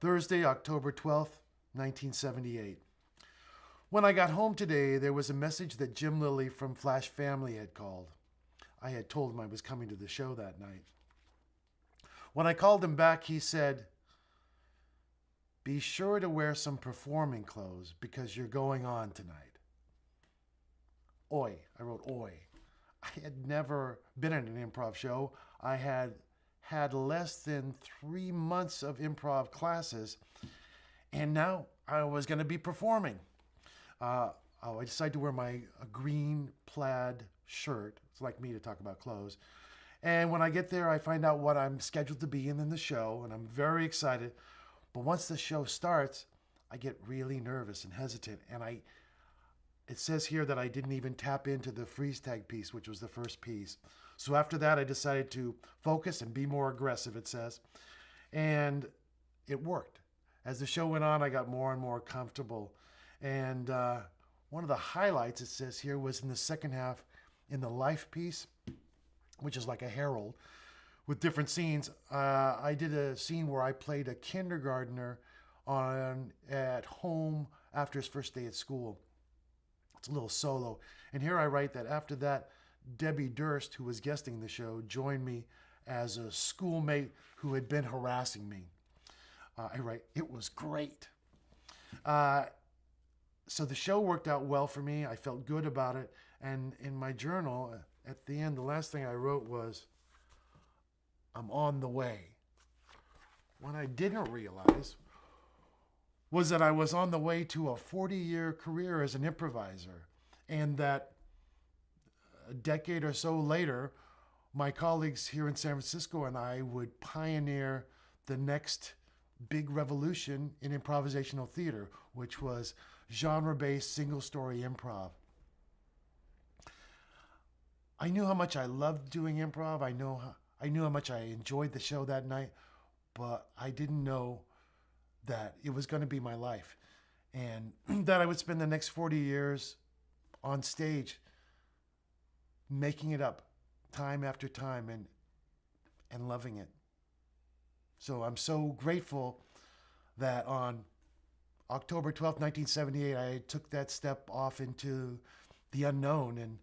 Thursday, October 12th, 1978. When I got home today, there was a message that Jim Lilly from Flash Family had called. I had told him I was coming to the show that night. When I called him back, he said, "Be sure to wear some performing clothes because you're going on tonight." Oi. I wrote oi. I had never been in an improv show. I had less than 3 months of improv classes, and now I was going to be performing. I decided to wear my green plaid shirt. It's like me to talk about clothes. And when I get there, I find out what I'm scheduled to be in the show, and I'm very excited. But once the show starts, I get really nervous and hesitant, and it says here that I didn't even tap into the freeze tag piece, which was the first piece. So after that, I decided to focus and be more aggressive, it says. And it worked. As the show went on, I got more and more comfortable. And one of the highlights, it says here, was in the second half in the life piece, which is like a herald with different scenes. I did a scene where I played a kindergartner at home after his first day at school. It's a little solo. And here I write that after that, Debbie Durst, who was guesting the show, joined me as a schoolmate who had been harassing me. I write, it was great. So the show worked out well for me. I felt good about it. And in my journal, at the end, the last thing I wrote was, "I'm on the way." What I didn't realize was that I was on the way to a 40-year career as an improviser, and that a decade or so later, my colleagues here in San Francisco and I would pioneer the next big revolution in improvisational theater, which was genre-based single-story improv. I knew how much I loved doing improv. I knew how much I enjoyed the show that night, but I didn't know that it was going to be my life, and that I would spend the next 40 years on stage making it up time after time and loving it. So I'm so grateful that on October 12th, 1978, I took that step off into the unknown, and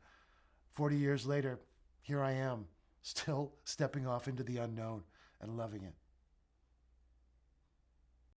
40 years later, here I am, still stepping off into the unknown and loving it.